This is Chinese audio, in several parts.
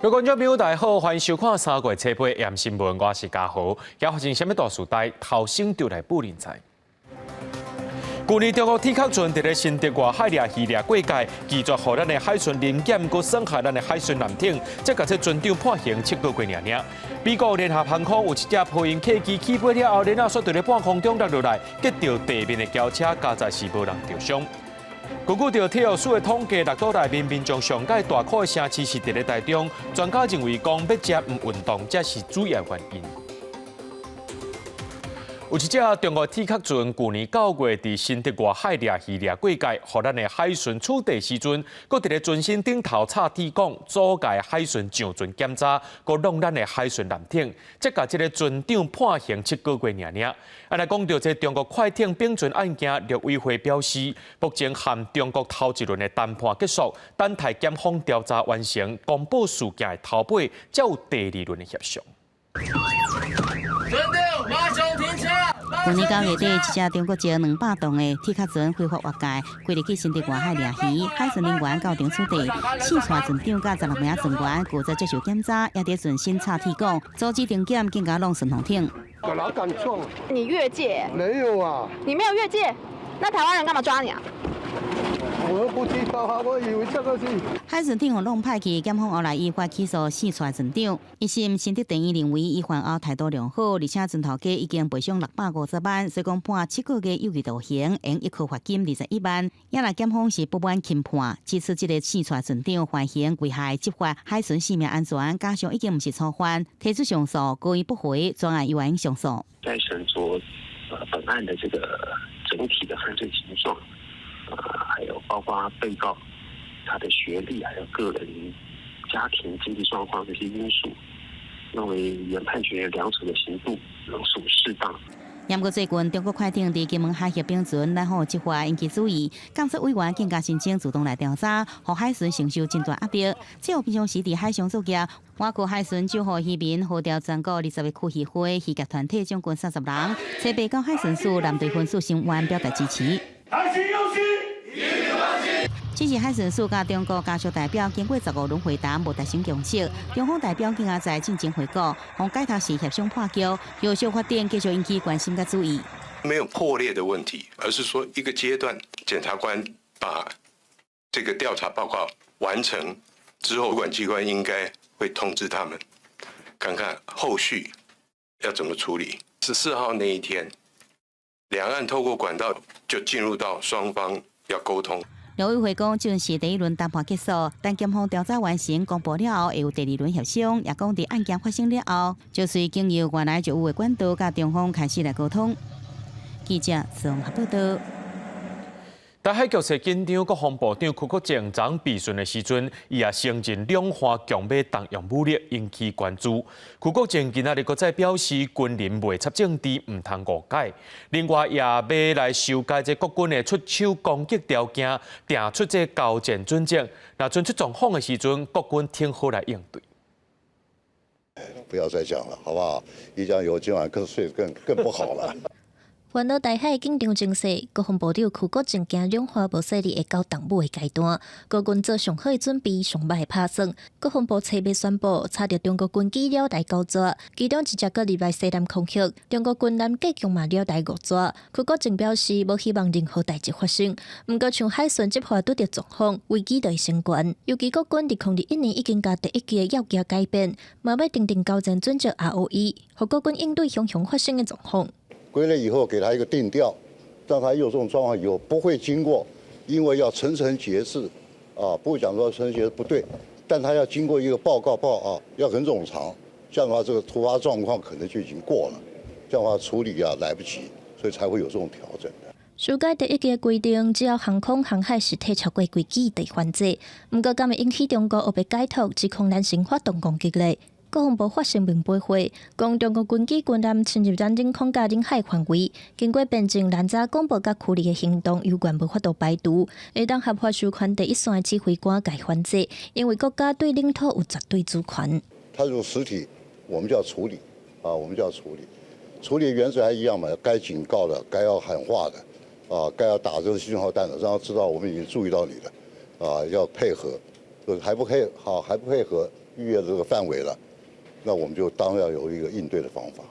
各位观众朋友，大家好，欢迎收看3月7日盐新闻，我是嘉豪。也发生什么大事代？后生就来不人才。去年中国铁壳船伫咧新德外海掠鱼掠过界，拒绝予咱的海巡临检，佮损害咱的海巡舰艇，这甲这船长判刑7个月尔。美国联合航空有一架波音客机起飞了后，然后却伫咧半空中落落来，击到地面的轿车，加在是无人受伤。根据着铁路署的统计，六都内面民众上届大考的城市是伫咧台中，专家认为讲要食唔运动，才是主要原因。有一架中国铁壳船，去年9月伫新德外海掠鱼掠过界，互咱的海巡处理时阵，佮伫咧船身顶头插铁管，阻碍海巡上船检查，佮弄咱的海巡舰艇，这甲这个船长判刑7个月尔。来讲到这中国快艇并船案件，陆委会表示，目前和中国头一轮的谈判结束，等待检方调查完成，公布事件的头尾，才有第2轮的协商。去年9月底，一架中国籍200吨的铁壳船非法挖界，规日去新德外海掠鱼，海巡人员到场处理，四船船长甲16名船员负责接受检查，也伫船身插铁管，阻止停检，更加弄顺风艇。我哪敢撞？你越界？没有啊。你没有越界？那台湾人干嘛抓你啊？我又不知道啊，我以为这个是。海巡艇互弄派去，检方后来依法起诉四船船长。一审新德地院认为伊犯后态度良好，而且船头家已经赔偿650万，所以讲判7个月有期徒刑，用1颗罚金21万。也来检方是不满轻判，指出这个四船船长犯行危害执法海巡性命安全，加上已经不是初犯，提出上诉，故意不回，专案由原上诉。在审酌本案的这个整体的犯罪情状。还有包括被告他的学历，还有个人家庭经济状况这些因素，认为原判决2处的刑度仍属适当。不过最近中国快艇伫金门海峡并船来访执法引起注意，监察委员更加申请主动来调查，让海巡承受真大压力。只有平常时伫海上作业，外国海巡就互渔民号召全国20个区渔会、渔业团体总共30人，采北高海巡署蓝队分署成员表达支持。支持海巡署甲中国家属代表经过15轮会谈，无达成共识。中方代表更加在进前回顾，向解头时协商破局，要求发展继续引起关心甲注意。没有破裂的问题，而是说一个阶段，检察官把这个调查报告完成之后，主管机关应该会通知他们，看看后续要怎么处理。14号那一天，两岸透过管道就进入到双方要沟通。陆委会讲，这是第1轮谈判结束，但检方调查完成公布了后，会有第2轮协商。也讲，伫案件发生了后，就随经由原来就有的管道，甲中方开始来沟通。记者综合报道。台海局势紧张，国防部长邱国正昨备询的时阵，伊也承认两方强美动用武力，引起关注。邱国正今仔日搁再表示，军人袂插政治，唔通误解。另外，也要来修改这国军的出手攻击条件，定出这交战准则。那准出状况的时阵，国军挺好来应对。不要再讲了，好不好？一讲有今晚更睡更不好了。环绕台海紧张情势，国防部长邱国正惊两岸无势力会到动武的阶段，国军做上好的准备，上歹的打算。国防部7月宣布，查到中国军机了台9座，其中1只搁入来西南空域，中国军舰计强嘛了台5座。邱国正表示，无希望任何代志发生。毋过像海巡执法拄着状况，危机就会升悬。尤其国军伫2021年已经甲第1期的要件改变，嘛要订定交战准则 ROE， 互国军应对常常发生的状况。归类以后，给他一个定调，让他有这种状况以后不会经过，因为要层层节制，不会讲说层层节制不对，但他要经过一个报告，要很冗长，这样的话这个突发状况可能就已经过了，这样的话处理来不及，所以才会有这种调整的。修改第1期规定，只要航空航海实体超过规矩得犯罪，不过敢会引起中国后被解脱，指控咱先发动攻击嘞。国防部发声明背会，讲中国军机军舰侵入咱领空甲领海范围，经过边境拦查、广播甲驱离的行动，有关无法度排除，会当合法授权第1线的指挥官改犯罪，因为国家对领土有绝对主权。它如果实体，我们就要处理，我们就要处理。处理原则还一样嘛，该警告的、该要喊话的，该要打这个信号弹的，让他知道我们已经注意到你了，要配合。还不配合，逾越这个范围了，那我们就当然要有一个应对的方法。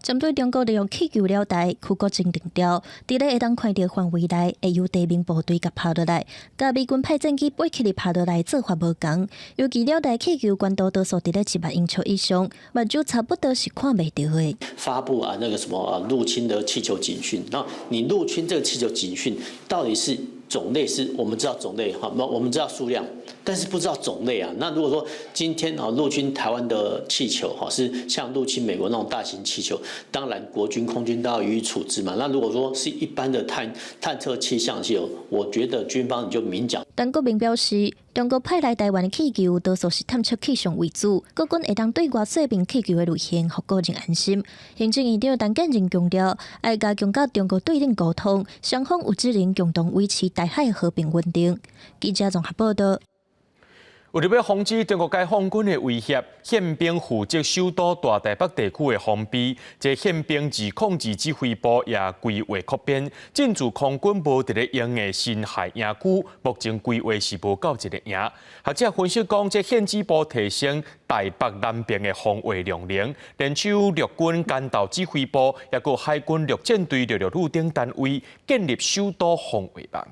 针对中国利用气球了台，区国真定调，伫咧会当看到范围内会有地面部队甲爬落来，甲美军派战机飞起嚟爬落来做法无同。尤其了台气球高度多数伫咧700英尺以上，目睭差不多是看袂到的。发布那个什么入侵的气球警讯，那你入侵这个气球警讯到底是种类是我们知道种类哈，我们知道数量，但是不知道种类啊。那如果说今天入侵台湾的气球哈，是像入侵美国那种大型气球，当然国军空军都要予以处置嘛。那如果说是一般的探测气象气球，我觉得军方你就明讲。但国民表示，中国派来台湾的气球多数是探测气象为主，国军会当对外说明气球的路线，互个人安心。行政院长陈建仁强调，要加强甲中国对等沟通，双方有责任共同维持台海和平稳定。记者综合报道。为了要防止中国解放军的威胁，宪兵负责首都大台北地区的封闭。这宪兵202指挥部也规划扩编，进驻空军无伫咧用的新海营区，目前规划是无够一个营。学者分析讲，这宪指部提升台北南边的防卫量能，连像陆军干道指挥部，也有海军陆战队陆路顶单位建立首都防卫网。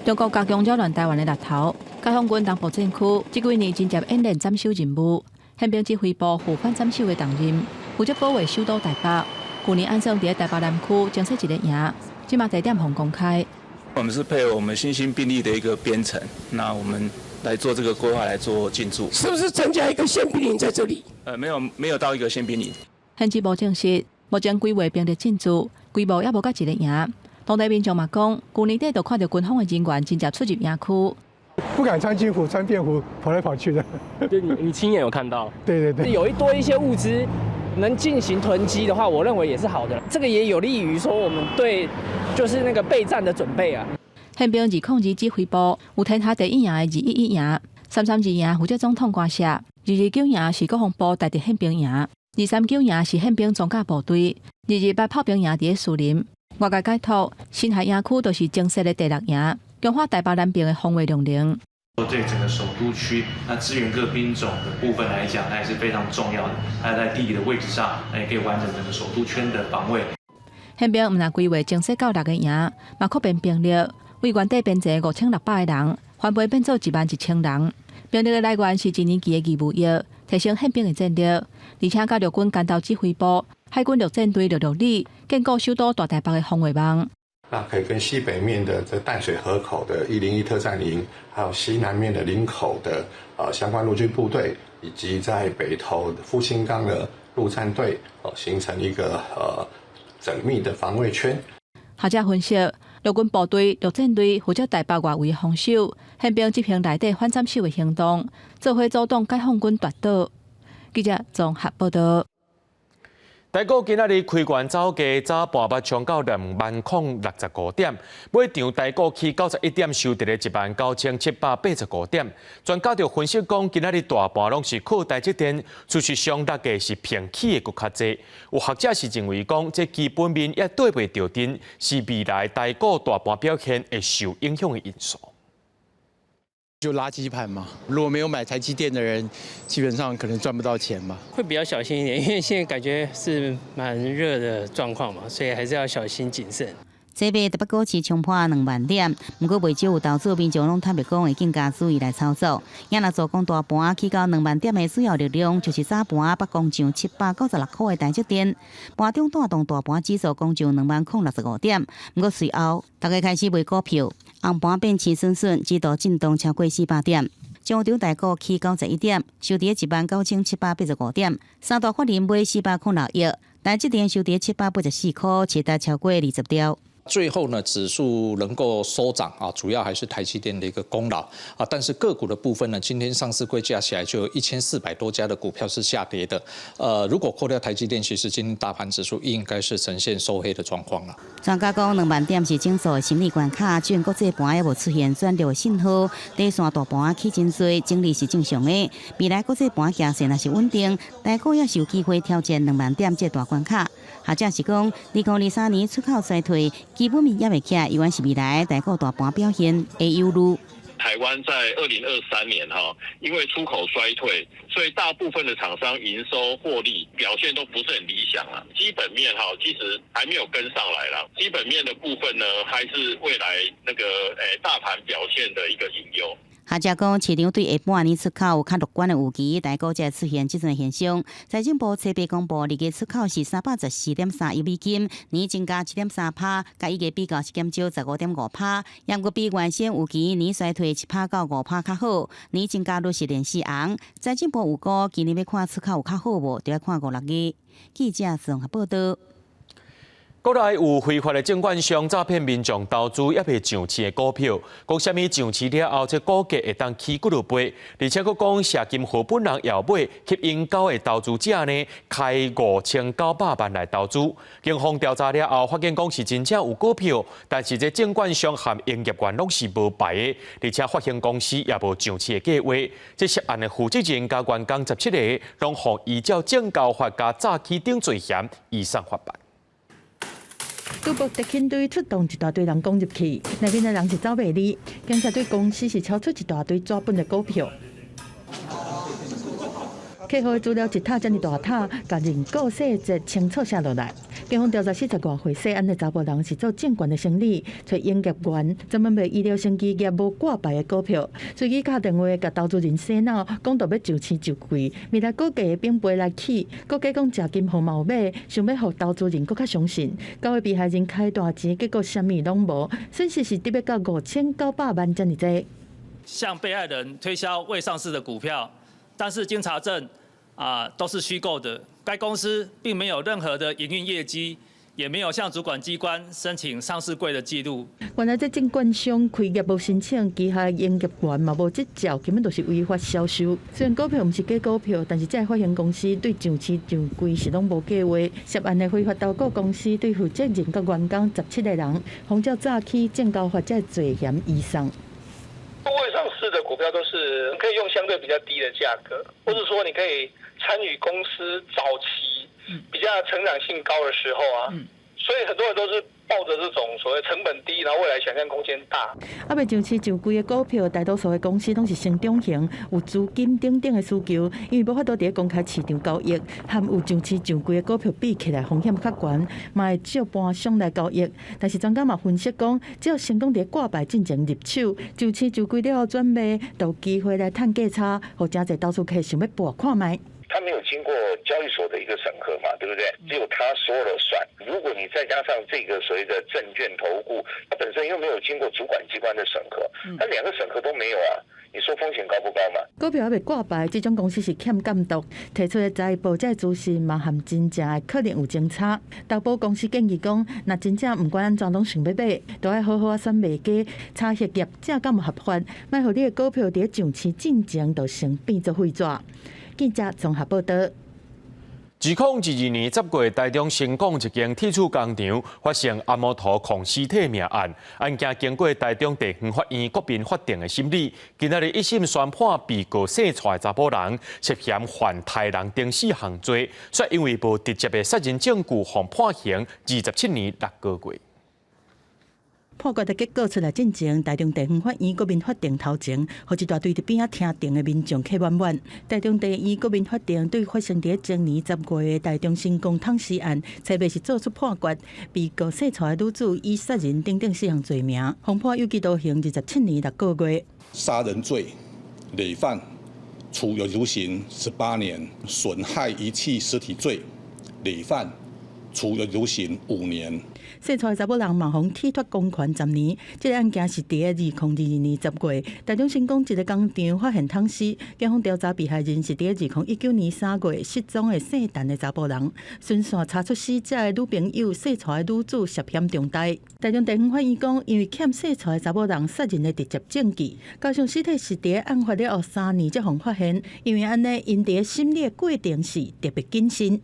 中国加强扰乱台湾的力头，解放军东部战区这几年真接演练斩首任务，宪兵指挥部负反斩首的重任，负责保卫首都台北。去年安装在台北南区建设一个营，今嘛地点红公开。我们是配合我们新兴兵力的一个编程，那我们来做这个规划来做进驻。是不是增加一个宪兵营在这里？没有到一个宪兵营。宪指部证实，目前规划兵力进驻，规模也无到一个营。当地民众嘛讲，去年底就看到军方的人员真正出入营区，不敢穿军服、穿便服跑来跑去的。就你亲眼有看到？对，有多一些物资能进行囤积的话，我认为也是好的。这个也有利于说我们对就是那个备战的准备啊。宪兵202指挥部有天下第1营的211营，332营负责总统官舍，229营是国防部台地宪兵营，239营是宪兵装甲部队，228炮兵营伫咧树林。外界解读，新海营区都是正式的第6营，强化台北南边的防卫量能。对整个首都区，那支援各兵种的部分来讲，它也是非常重要的。它在地理的位置上，也可以完成整个首都圈的防卫。宪兵毋但规划正式到6个营，嘛扩编兵力，为原地编制5600个人，翻倍变做11000人。兵力的来源是1年期的义务役，提升宪兵的战力，而且甲陆军干道指挥部、海军陆战队陆里建构首都大台北的防卫网。那可以跟西北面的这淡水河口的101特战营，还有西南面的林口的相关陆军部队，以及在北投复兴岗的陆战队，形成一个缜密的防卫圈。学者分析，陆军部队、陆战队负责台北外围防守，宪兵执行内底反斩首的行动，做伙阻挡解放军夺岛。记者综合报道。台股今仔日开盘走价，早盘捌冲到20065点，尾场台股起91点，收伫咧19785点。专家就分析讲，今仔日大盘拢是靠台积电，持续上落嘅是偏起嘅佫较济。有学者是认为讲，这基本面也对袂着阵，是未来台股大盘表现会受影响嘅因素。就垃圾盘嘛，如果没有买台积电的人，基本上可能赚不到钱嘛。会比较小心一点，因为现在感觉是蛮热的状况嘛，所以还是要小心谨慎。这边台北股市冲破2万点，不过未少有投资民众拢坦白讲会更加注意来操作。也若做讲大盘起到2万点的主要力量，就是早盘北攻上796块的台积电，盘中带动大盘指数攻上20065点。不过随后大家开始卖股票，红盘变起顺顺，指数震动超过400点。上场台股起91点，收伫19785点，三大法人买406亿，台积电收伫784块，切达超过20条。最后呢，指数能够收涨啊，主要还是台积电的一个功劳啊。但是个股的部分呢，今天上市柜加起来就有1400多家的股票是下跌的。如果扣掉台积电，其实今天大盘指数应该是呈现收黑的状况了。专家讲，2万点是整数的心理关卡，虽然国际盘也无出现转弱的信号，第三大盘起真多，整理是正常的。未来国际盘形势若是稳定，台股也是有机会挑战2万点这大关卡。学者是讲，2023年出口衰退，基本面也未起来，有关是未来台股大盘表现会忧虑。台湾在2023年因为出口衰退，所以大部分的厂商营收获利表现都不是很理想了。基本面其实还没有跟上来了。基本面的部分呢，还是未来那个大盘表现的一个隐忧。学者讲，市场对下半年出口有较乐观的预期，但股价出现这种现象。财政部初步公布，二月出口是314.3亿美金，年增加7.3%，甲一月比较是减少15.5%。也不比原先预期年衰退1%到5%较好，年增加率是连4红。财政部有估，今年要看出口有较好无，就要看5、6月。记者综合报道。国内有非法的证券商诈骗民众投资也未上市的股票，讲什么上市了后，这股价会当起几落倍，而且佫讲社金和本人要买吸引高的投资者呢，开5900万来投资。警方调查了后，发现讲是真正有股票，但是这证券商和营业员拢是无牌的，而且发行公司也无上市的计划。这涉案的负责人加员工17个，拢互依照证交法加诈欺等罪嫌移送法办。赌博特勤队出动一大堆人攻入去，内面的人是走袂离。警察对公司是抄出一大堆纸本的股票。客户的资料一沓这么大沓，甲人股细节清楚写落来。警方调查40多岁细安的查甫人是做证券的生意，找营业员专门卖医疗生技业无挂牌的股票。随即打电话甲投资人洗脑，讲到要就市就贵，未来股价变飞来起，国家讲食金互mau买，想要互投资人更较相信。交给被害人开大钱，结果啥物拢无，损失是得要到5900万这么多。向被害人推销未上市的股票。但是经查证，都是虚构的。该公司并没有任何的营运业绩，也没有向主管机关申请上市柜的记录。原来这证券商开业无申请，旗下营业员嘛无执照，根本就是违法销售。虽然股票不是假股票，但是这发行公司对上市上柜是拢无计划。涉案的非法投顾公司对负责人甲员工17个人，红照诈欺、证交法这罪嫌移送。未上市的股票都是可以用相对比较低的价格，或者说你可以参与公司早期比较成长性高的时候所以很多人都是抱着这种所谓成本低，然后未来想象空间大。未上市上柜的股票，大多数的公司拢是成长型，有资金等等的需求，因为无法度伫公开市场交易，和有上市上柜的股票比起来风险较悬，嘛会照搬上来交易。但是专家嘛分析讲，只要成功伫挂牌进行入手，上市上柜了后转卖，就有机会来赚价差，或真侪投资客想要搏看卖。他没有经过交易所的一个审核嘛，对不对？只有他说了算。如果你再加上这个所谓的证券投顾，它本身又没有经过主管机关的审核，它两个审核都没有啊。你说风险高不高嘛？股票还未挂牌，这种公司是欠监督，提出的财报这资讯嘛，含真正的可能有争差。投保公司建议讲，若真正唔管安怎拢想要买，都要好好啊选卖家，查核业正敢有合法，莫互你的股票伫上市进前就先变做废纸。记者综合报道。2012年10月，台中新港一间铁厝工厂发生阿摩头控尸体命案，案件经过台中地方法院国民法庭的审理，今仔日一审宣判被告生出的查甫人涉嫌犯杀人等4项罪，却因为无直接的杀人证据，被判刑27年6个月。判决的结果出来进前，台中地方法院国民法庭头前，和一大堆伫边仔听庭的民众客满满。台中地院国民法庭对发生伫前年10月的台中新港躺尸案，特别是做出判决，被告生出的女子以杀人等4项罪名，被判有期徒刑27年6个月。杀人罪、累犯，处有期徒刑18年；损害遗弃尸体罪，累犯，处有期徒刑5年。生出的查某人嘛，互剃脱公权10年。这个案件是伫2022年10月，台中新港一个工厂发现躺尸，警方调查被害人是伫2019年3月失踪的姓陈的查甫人，顺线查出死者的女朋友生出的女子涉嫌重大。台中地方法院讲，因为欠生出的查某人杀人的直接证据，加上尸体是伫案发了后3年才互发现，因为安尼，因伫审理的过程是特别谨慎。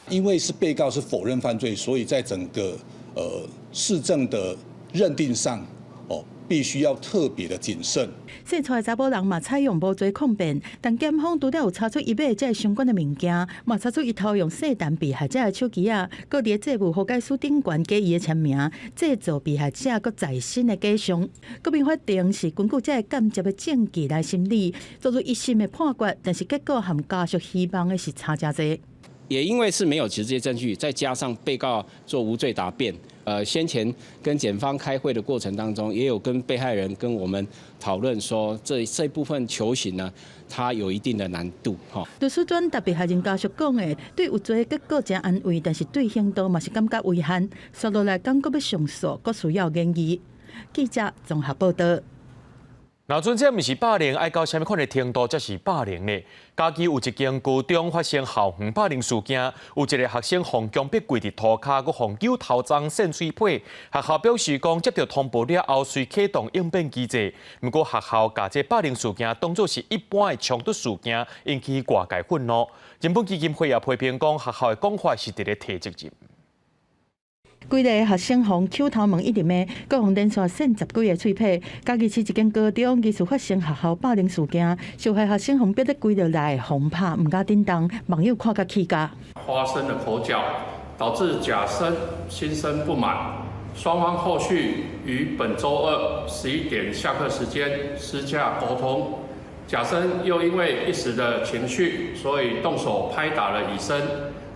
因为是被告是否认犯罪，所以在整个事证的认定上，必须要特别的谨慎。生出来查某人嘛采用无侪抗辩，但检方除了有查出伊买这相关的物件，嘛查出伊偷用涉弹被害者的手机啊，搁伫债务和解书顶悬假伊的签名，制造被害者搁在身的假象。国民法庭是根据这间接的证据来审理，做出一审的判决，但是结果和家属希望的是差真多。也因为是没有直接证据，再加上被告做无罪答辩，先前跟检方开会的过程当中，也有跟被害人跟我们讨论说，这部分求刑呢，它有一定的难度哈。律师专答被害人家属讲的，对有罪结果真安慰，但是对刑度嘛是感觉遗憾。说落来，感觉要上诉，阁需要研议。记者综合报道。那阵这毋是霸凌，爱到什么款的程度才是霸凌呢？嘉义有一间高中发生校园霸凌事件，有一个学生洪强被跪伫涂骹，佮洪揪头脏渗水皮。学校表示讲接到通报了后，遂启动应变机制。不过学校把这霸凌事件当作是一般的冲突事件，引起外界愤怒。人本基金会也批评讲学校的讲法是伫咧提责任。几个学生互揪头毛一直骂，佮互连续渗10几个喙皮。嘉义市一间高中疑似发生学校霸凌事件，受害学生互逼得跪落来，互拍，唔敢叮当，网友看甲气甲。发生了口角，导致甲生心生不满，双方后续于本周2 11点下课时间私下沟通。甲生又因为一时的情绪，所以动手拍打了乙生。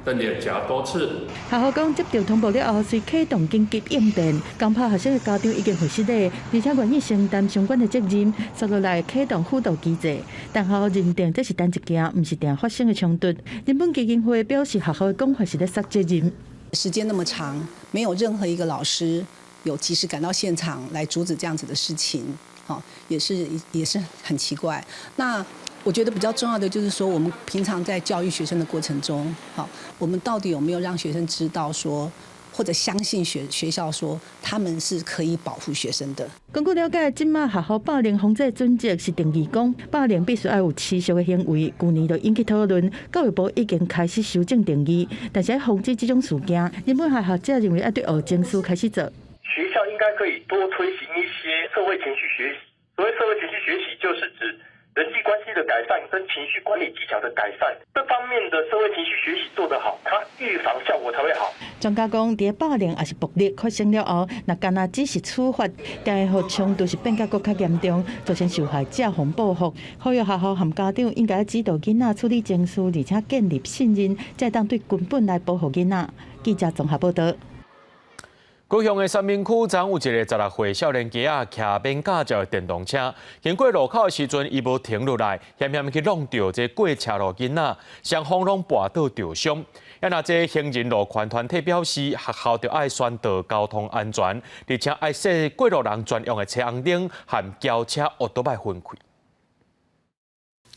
瞪脸颊多次。学校讲接到通报了后，遂启动紧急应变。刚拍学生的家长已经回失礼，而且愿意承担相关的责任，接落来启动辅导机制。但学校认定这是单一件，不是定发生的冲突。人本基金会表示，学校的讲法是在撒责任。时间那么长，没有任何一个老师有及时赶到现场来阻止这样子的事情，也是很奇怪。那我觉得比较重要的就是说，我们平常在教育学生的过程中，我们到底有没有让学生知道说，或者相信学校说他们是可以保护学生的？根据了解，即马学校霸凌防治准则是定义讲，霸凌必须要有持续的行为。去年就引起讨论，教育部已经开始修正定义，但是在防止这种事件，日本学者认为要对学政书开始做。学校应该可以多推行一些社会情绪学习。所谓社会情绪学习，就是指人际关系的改善跟情绪管理技巧的改善，这方面的社会情绪学习做得好，它预防效果才会好。专家讲，在霸凌还是暴力发生了后，那干那只是处罚，但会互冲突是变甲更加严重，造成受害者互报复。呼吁学校和家长应该指导囡仔处理情绪，而且建立信任，才当对根本来保护囡仔。记者综合报道。高雄的三明区昨有一个16岁少年家啊，骑免驾照的电动车，经过路口的时阵，伊无停落来，险险去弄到这过车路囡仔，双方拢跋倒受伤。也那这行人路权团体表示，学校就爱宣导交通安全，而且爱设过路人专用的车红灯和轿车奥多摆分开。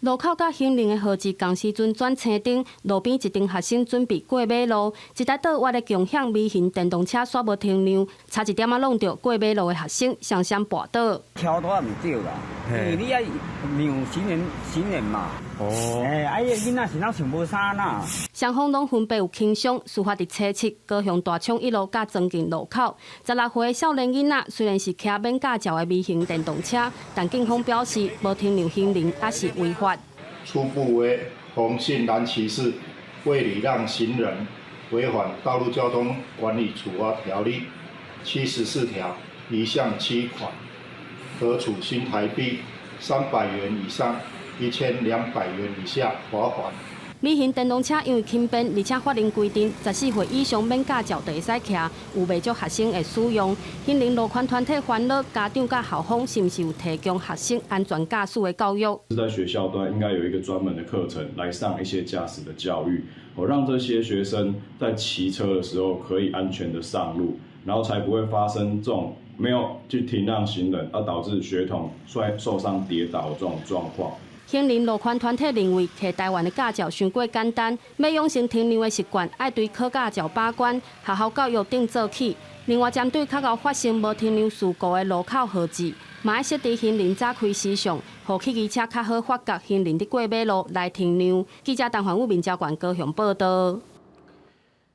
路口甲行人的号志同时阵转青灯，路边一名学生准备过马路，一台倒弯的共享微型电动车煞无停让，差一点仔弄到过马路的学生，双双跋倒。超拖唔对啦，因为你要让行人嘛。哦。囡仔是哪想无衫啦？双方拢分别有轻伤，事发伫初7，高雄大昌一路甲庄敬路口。16岁的少年囡仔虽然是骑免驾照的微型电动车，但警方表示无停让行人也是违法。初步为红线蓝骑士未礼让行人，违反道路交通管理处罚条例74条1项7款，可处新台币300元以上1200元以下罚款。微型电动车因为轻便，而且法令规定14岁以上免驾照就会使骑，有未少学生会使用。行人路权团体烦恼，家长甲校方是毋是有提供学生安全驾驶的教育？在学校端应该有一个专门的课程来上一些驾驶的教育，让这些学生在骑车的时候可以安全的上路，然后才不会发生这种没有去停让行人，而导致学童受伤跌倒的这种状况。行人路权团体认为，摕台湾的驾照伤过简单，要养成停让的习惯，爱对考驾照把关，学校教育顶做起。另外，针对较高发生无停让事故的路口号志，嘛要设置行人早开时尚，互汽机车较好发觉行人伫过马路来停让。记者陈焕武、面交管高雄报道。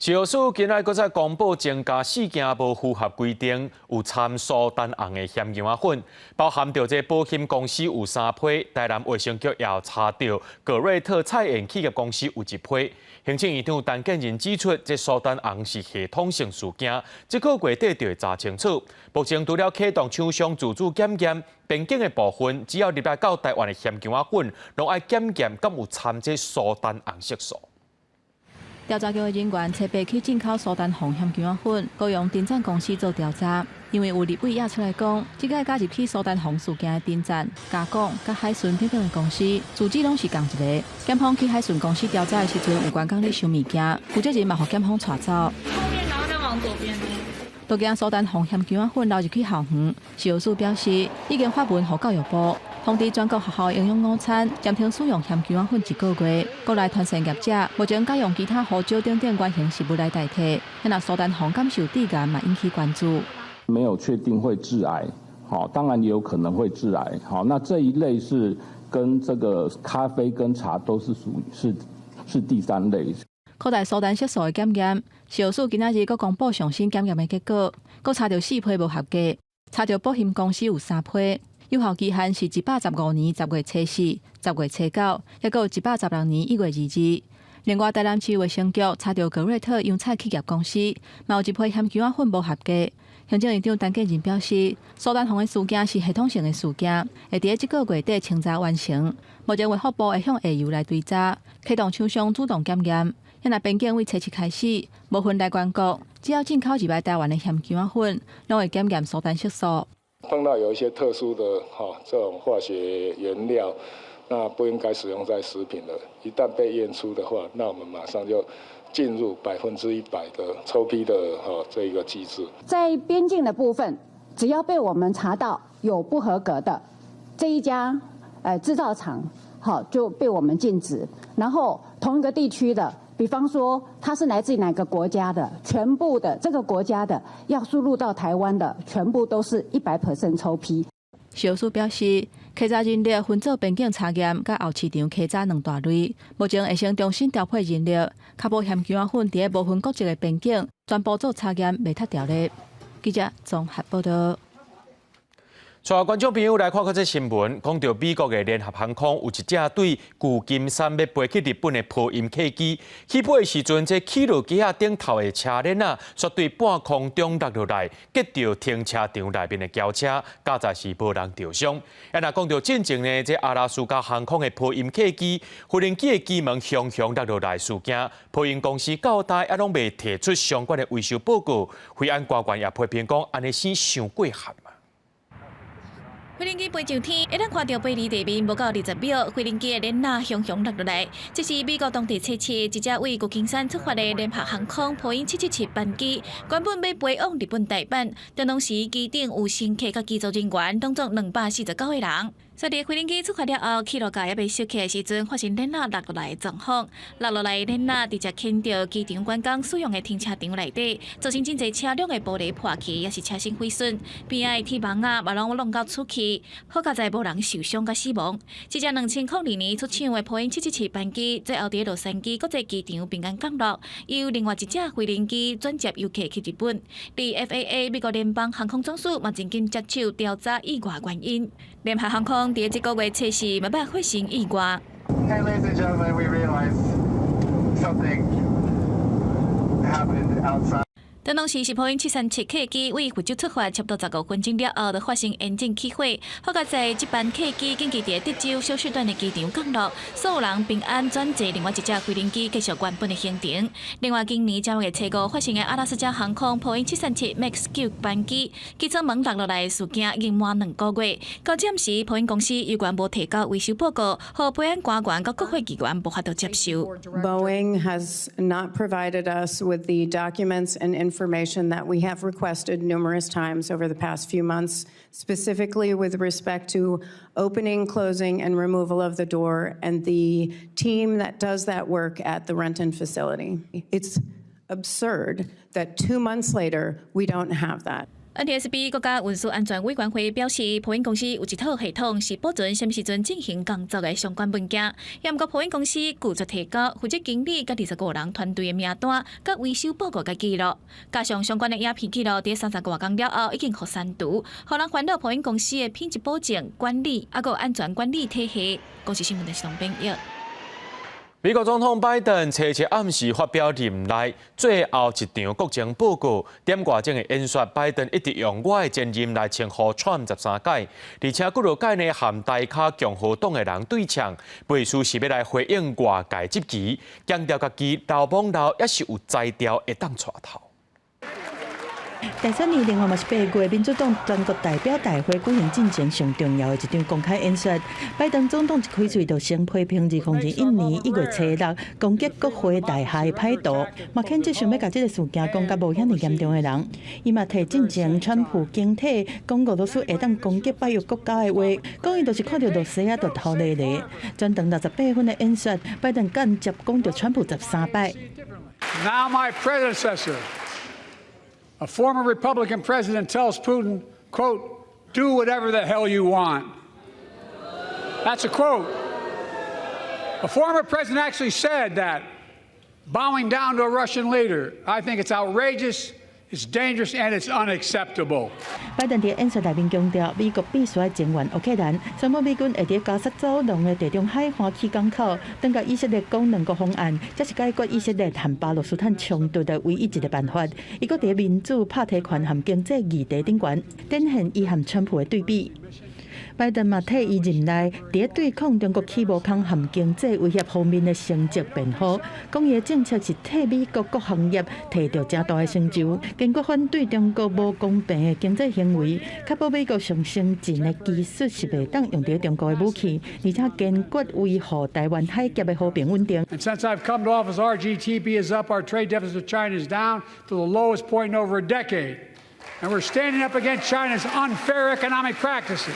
市药署今仔搁再公布增加4件无符合规定有掺苏丹红的咸羊仔粉，包含着这保险公司有3批，台南卫生局也有查到格瑞特菜园企业公司有1批。行政院长陈建仁指出，这苏丹红是系统性事件，这个月底就会查清楚。目前除了启动厂商自主检验，边境的部分只要入来到台湾的咸羊仔粉，拢爱检验敢有掺这苏丹红色素。调查局的人员特别去进口苏丹红咸姜仔粉，雇用电赞公司做调查，因为有立委也出来讲，即个加入去苏丹红事件的电赞、加工、甲海巡等等的公司，主旨拢是同一个。检方去海巡公司调查的时阵，有关讲咧收物件，负责人嘛，互检方带走。后面然后再往左边。都惊苏丹红咸姜仔粉流入去校园，市药署表示已经发文予教育部。通知全国学校营养午餐暂停使用咸姜仔粉1个月，国内团膳业者目前改用其他胡椒等原型食物来代替。那苏丹红感受致癌嘛引起关注。没有确定会致癌，好，当然也有可能会致癌。好，那这一类是跟这个咖啡跟茶都是属于是第3类。扩大苏丹色素的检验，市药署今仔日搁公布上新检验的结果，搁查到4批无合格，查到保险公司有3批。有效期限是115年10月初4、10月初9，也有116年1月22。另外，台南市卫生局查到格瑞特洋菜企业公司，嘛有1批咸姜仔粉无合格。行政院长陈建仁表示，苏丹红的事件是系统性的事件，会伫这个月底清查完成。目前卫福部会向下游来追查，启动厂商主动检验。现在边境为初7开始，无分来关国，只要进口入来台湾的咸姜仔粉，拢会检验苏丹色素。碰到有一些特殊的这种化学原料，那不应该使用在食品了。一旦被验出的话，那我们马上就进入100%的抽批的这一个机制。在边境的部分，只要被我们查到有不合格的这一家制造厂，就被我们禁止。然后同一个地区的。比方说，它是来自哪个国家的，全部的这个国家的要输入到台湾的，全部都是100%抽批。市药署表示，稽查人力分做边境查验，甲后市场稽查2大类，目前会先重新调配人力，确保咸姜仔粉伫无分国籍的边境全部做查验，袂脱条例。记者综合报道。带观众朋友来看看这新闻，讲到美国的联合航空有一架对旧金山要飞去日本的波音客机，起飞的时阵，这起落机啊顶头的车链啊，却对半空中落落来，击到停车场内面的轿车，加在是无人受伤。那讲到进前呢，这阿拉斯加航空的波音客机，无人机的机门向落落来事件，波音公司到代也拢未提出相关的维修报告，飞安官员也批评讲，安尼是伤过限嘛。飞行机飞上天，一旦看到飞离地面无够20秒，飞行机的链呐向落落来。这是美国当地星期一架为旧金山出发的联合航空波音777班机，原本要飞往日本大阪，但当时机顶有乘客甲机组人员，当中249个人。随着飞行机出发了后，起落架也未收起的时阵，发生链呐落落来的状况。落落来的链呐直接牵到机场员工使用的停车场内底，造成真侪车辆的玻璃破去，也是车身毁损。边仔的铁网啊，嘛拢弄到出去，好佳在无人受伤甲死亡。这架2002年出厂的波音777班机，最后伫洛杉矶国际机场平安降落，由另外一架飞行机转接游客去日本。伫 FAA 美国联邦航空总署嘛曾经接手调查意外原因。联合航空伫这个月测试没办法发生意外。Hey, ladies and gentlemen, we realized something happened outside. 当时是波音737客机为非洲出发，差不多15分钟了后，就发生引擎起火。好在在这班客机紧急伫德州休斯顿的机场降落，所有人平安转坐另外一架飞行机继续原本的行程。另外，今年3月初5发生的阿拉斯加航空波音737 MAX 9班机机舱门落落来的事件已经满2个月，到暂时波音公司依然无提交维修报告，和飞安官员和国会议员无法度接受。Boeing has not provided us with the documents and information that we have requested numerous times over the past few months, specifically with respect to opening, closing, and removal of the door, and the team that does that work at the Renton facility. It's absurd that 2 months later we don't have that. NTSB 国家运输安全委员会表示，波音公司有一套系统是保存什么时阵进行工作的相关文件。也毋过，波音公司拒绝提供负责经理甲25人团队的名单、甲维修报告甲记录，加上相关的影片记录，伫30多天了后已经互删除，互人烦恼波音公司的品质保证、管理，还有安全管理体系。公司新闻的是唐炳耀。美国总统拜登初七暗时发表任内最后一场国情报告，点外政的演说，拜登一直用我的前任来称呼 Trump 13届，而且几落届呢和大卡共和党的人对呛，背书是要来回应外界质疑，强调家己老帮老也是有才调会当带头。大选年另外嘛是8月，民主党全国代表大会举行进前上重要的一场公开演说。拜登总统一开嘴就先批评2021年1月初6攻击国会大厦的歹徒，嘛谴责想要把这个事件讲甲无遐尼严重的人。伊嘛提进前川普经体讲俄罗斯会当攻击北约国家的话，讲伊就是看到俄罗斯啊就头咧咧。全长68分的演说，拜登间接讲到川普13摆。Now my predecessor, a former Republican president, tells Putin, quote, do whatever the hell you want. That's a quote. A former president actually said that, bowing down to a Russian leader. I think it's outrageous, it's dangerous, and it's unacceptable. 拜登在演说内面强调，美国必须要增援乌克兰，宣布美军会在加沙走廊的地中海花旗港口，等甲以色列讲2个方案，这是解决以色列和巴勒斯坦冲突的唯一一个办法。伊搁在民主、拍体权和经济议题顶悬，展现伊和川普的对比。拜登嘛替伊任内伫对抗中国起无空和经济威胁方面的成绩辩护，讲伊的政策是替美国各行业摕到正大的成就，坚决反对中国无公平的经济行为，确保美国上先进的技术是袂当用伫中国的武器，而且坚决维护台湾海峡的和平稳定。And since I've come to office, our GDP is up, our trade deficit with China is down to the lowest point in over a decade, and we're standing up against China's unfair economic practices.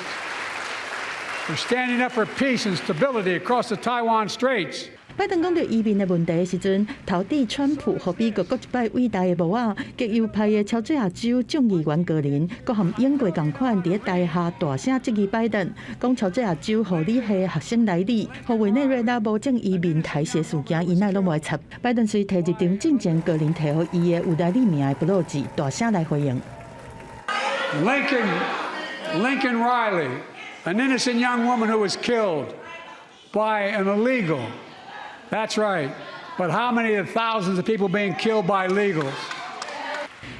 We're standing up for peace and stability across the Taiwan Straits. 拜登讲到移民的问题的时阵，头抵川普和美国各一摆伟大的幕啊，极右派的乔治亚州众议员格林，佮和英国同款伫台下大声质疑拜登，讲乔治亚州护理系学生来理，和委内瑞拉无证移民抬槲事件，伊奈拢无插。拜登随摕一张进前格林摕互伊的有来理名的布洛字，大声来回应。Lincoln Riley, an innocent young woman who was killed by an illegal. That's right. But how many of thousands of people being killed by illegals?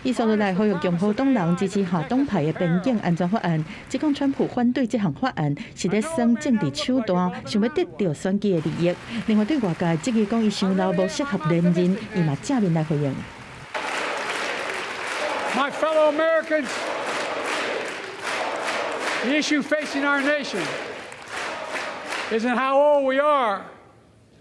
伊说落来呼吁共和党人支持下党派的边境安全法案，指讲川普反对这项法案是咧耍政治手段，想要得到选举的利益。另外对外界质疑讲伊伤老无适合连任，伊嘛正面来回应。My fellow Americans, the issue facing our nation isn't how old we are.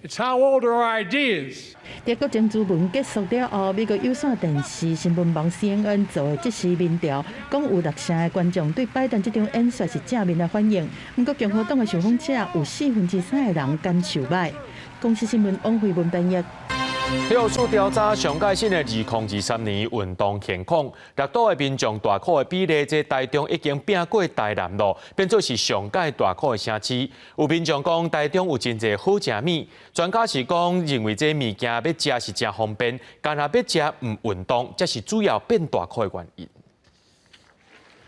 It's how old are our ideas. 在国情咨文结束了后，美国有线电视新闻网 CNN 做的即时民调，讲有60%的观众对拜登这场演说是正面的反应。不过共和党的受访者有3%的人感受歹。公司新闻王慧文编译。体育署调查上届新的2023年运动现况，六都的民众大考的比例，在台中已经拼过台南路，变做是上届大考的城市。有民众讲台中有真侪好食物，专家是讲认为这物件要食是真方便，但若要食唔运动，才是主要变大考的原因。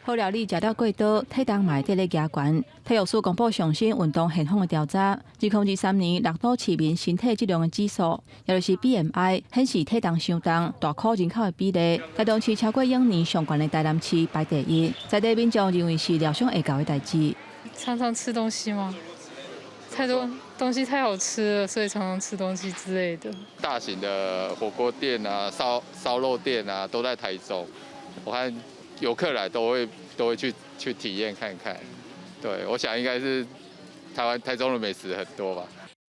好料理食了过多，体重嘛会咧加悬。体育署公布上新运动现况的调查，2023年六都市民身体质量的指数，也就是 BMI， 显示体重相当，大考人口的比例，台中市超过永年上悬的台南市排第一。在地民众认为是料想会到的代志。常常吃东西吗？太多东西太好吃了，所以常常吃东西之类的。大型的火锅店啊、烧肉店啊，都在台中。我看游客来都会去体验看看。对，我想应该是台中的美食很多吧。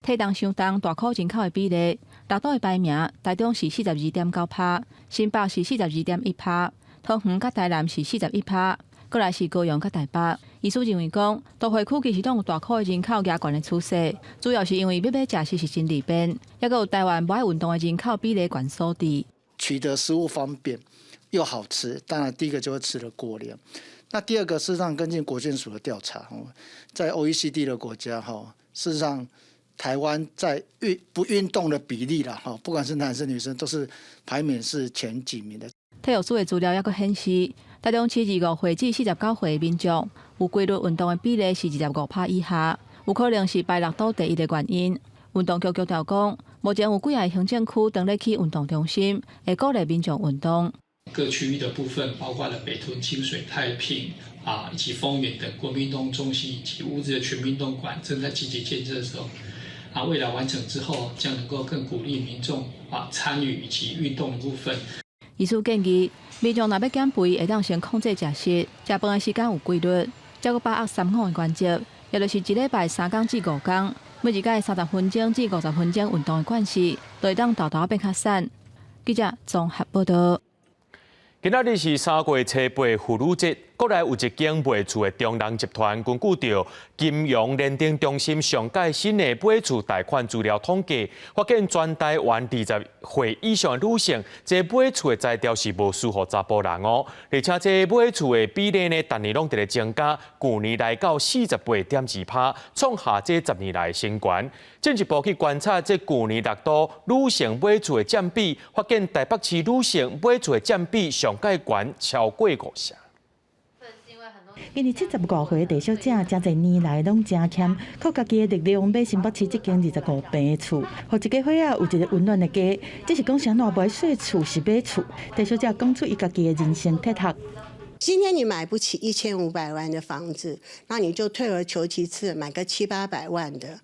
体重相当，大考人口的比例，六都的排名，台中是42.9%，新北是42.1%，桃园甲台南是41%，过来是高雄甲台北。医师认为讲，都会区其实都有大考的人口加悬的趋势，主要是因为要买食是真利便，也有台湾不爱运动的人口比例悬所致。取得食物方便，又好吃，当然第一个就会吃得过量。那第二个，事实上根据国健署的调查，在 OECD 的国家，事实上台湾在不运动的比例啦，不管是男生女生，都是排名是前几名的。体育署的资料也佫显示，台中市25岁至49岁的民众有规律运动的比例是25%以下，有可能是排6岛第一的原因。运动局强调讲，目前有几个行政区成立起运动中心，会鼓励民众运动。各区域的部分，包括了北屯、清水、太平以及丰原等国民运动中心以及乌日的全民运动馆，正在积极建设的时候。未来完成之后，将能够更鼓励民众参与以及运动的部分。医师建议，民众若要减肥，会当先控制食食，食饭的时间有规律，再把握3-5的原则，也就是一礼拜3天至5天，每日该30分钟至50分钟运动的惯势，就会当豆豆变较瘦。记者综合报道。今仔日是3月初8妇女节，国内有一间卖厝的中人集团根据着金融认定中心上届新的买厝贷款资料统计，发现全台湾20岁以上的女性，这买厝的材料是无输予查甫人哦，而且这买厝的比例呢，逐年拢伫咧增加，去年来到48.2%，创下这10年来的新高。进一步去观察这去年6都女性买厝的占比，发现台北市女性买厝的占比上届高超过50%。今年75岁的小姐，真侪年来拢真欠，靠家己的力量买新北市这间25平的厝，互一家伙仔有一个温暖的家。这是讲啥哪买细厝是买厝？戴小姐讲出伊家己的人生铁塔。今天你买不起1500万的房子，那你就退而求其次，买个700-800万的。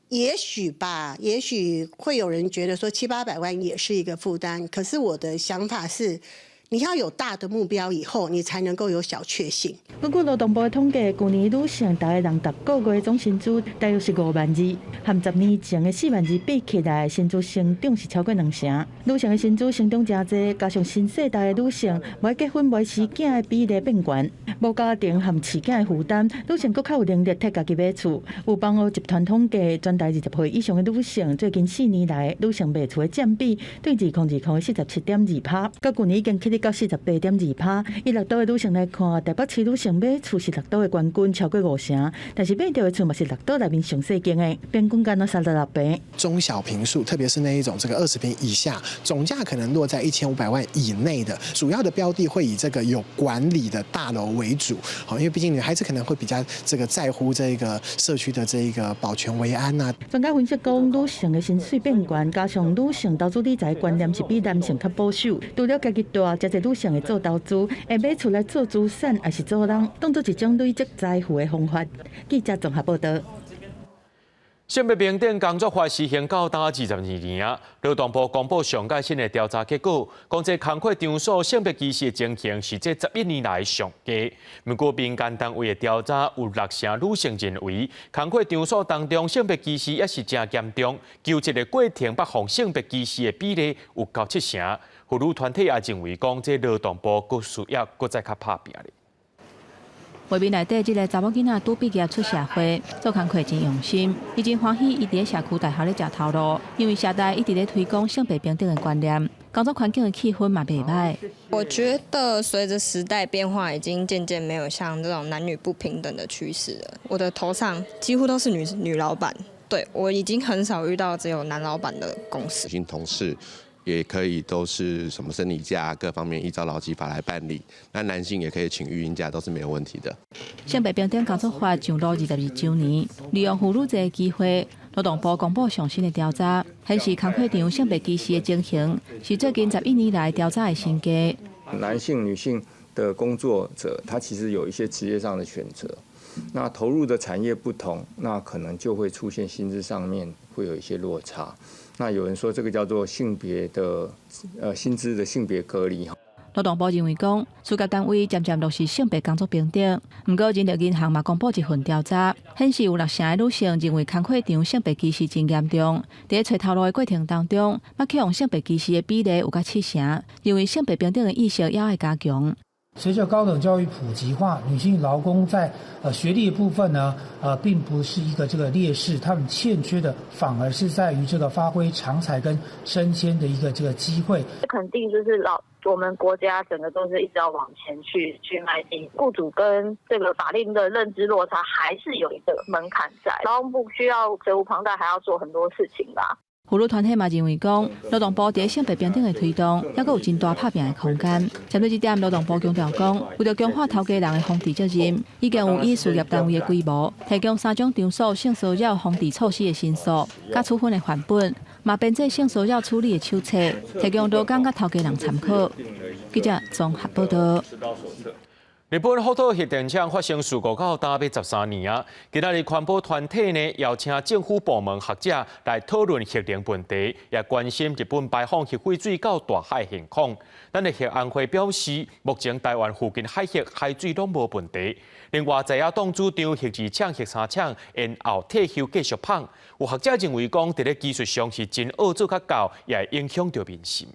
也许吧，也许会有人觉得说700-800万也是一个负担，可是我的想法是，你要有大的目标以后，你才能够有小确幸。根据劳动部的统计，去年女性大概人逐个月总薪资大约是5万2，和10年前的4万2比起来，薪资成长是超过2成。女性的薪资成长真多，加上新世代的女性买结婚买生囝的比例变悬，无家庭和饲囝的负担，女性更较有能力替家己买厝。有帮学集团统计，全台20岁以上的女性，最近4年来女性买厝的占比，对2020的47.2%，到去年已经起到48.2%。以6都的女性来看，台北市女性买厝是6都的冠军，超过5成。但是买到的厝嘛是6都内面上细间的，平均间都36平。中小坪数，特别是那一种这个20坪以下，总价可能落在1500万以内的，主要的标的会以这个有管理的大楼为主。好，因为毕竟女孩子可能会比较在乎这个社区的这个保全维安啊。专家分析讲，女性的薪水变悬，加上女性投资理财观念是比男性较保守，除了家己大，真侪女性会做投资，会买厝来做资产，还是做人，当作一种累积财富的方法。记者综合报道。性别平等工作法施行到22年啊，劳动部公布上届新的调查结果，讲这工课场所性别歧视的情形是这11年来上低。不过民间单位的调查有6成女性认为，工课场所当中性别歧视也是真严重，求职的过程北防性别歧视的比例有到7成。妇女团体也认为讲，这劳动部佫需要佫再较拍拼咧。画面内底一个查某囡仔拄毕业出社会，做工课真用心，伊真欢喜伊伫社区大学咧食头路，因为社大一直咧推广性别平等的观念，工作环境的气氛嘛袂歹。我觉得随着时代变化，已经渐渐没有像这种男女不平等的趋势了。我的头上几乎都是女老板，对我已经很少遇到只有男老板的公司。女性同事也可以都是什么生理假各方面依照劳基法来办理，那男性也可以请育婴假，都是没有问题的。性别平等工作法上路22周年，利用妇女节的机会，劳动部公布上新的调查，显示工课场性别歧视的情形是最近11年来调查的新低。男性、女性的工作者，他其实有一些职业上的选择，那投入的产业不同，那可能就会出现薪资上面会有一些落差。那有人说这个叫做性别的薪资的性别隔离。劳动部认为讲，事业单位渐渐落实性别工作平等。不过，人力银行嘛公布一份调查，显示有6成的女性认为工课场性别歧视真严重。在找头路的过程当中，要去用性别歧视的比例有到7成，认为性别平等的意识也要加强。随着高等教育普及化，女性劳工在学历的部分呢，并不是一个这个劣势，他们欠缺的反而是在于这个发挥长才跟升迁的一个这个机会。肯定就是我们国家整个都是一直要往前去迈进，雇主跟这个法令的认知落差还是有一个门槛在，劳动部需要责无旁贷，还要做很多事情吧。妇女团体嘛认为讲，劳动部在性别平等的推动，还佫有真大拍拼的空间。针对这点，劳动部强调讲，为了强化头家人的防治责任，已经有以事业单位的规模，提供3种场所性骚扰防治措施的申诉，甲处分的范本，嘛编制性骚扰处理的手册，提供劳工甲头家人参考。记者综合报道。日本福岛核电厂发生事故到今要13年啊！今仔日环保团体呢邀请政府部门学者来讨论核能问题，也关心日本排放核废水到大海现况。咱的核安会表示，目前台湾附近海域海水拢无问题。另外，在野党主张核2厂、核3厂延后退休继续放。有学者认为讲，伫咧技术上是真恶做较高，也会影响到民心。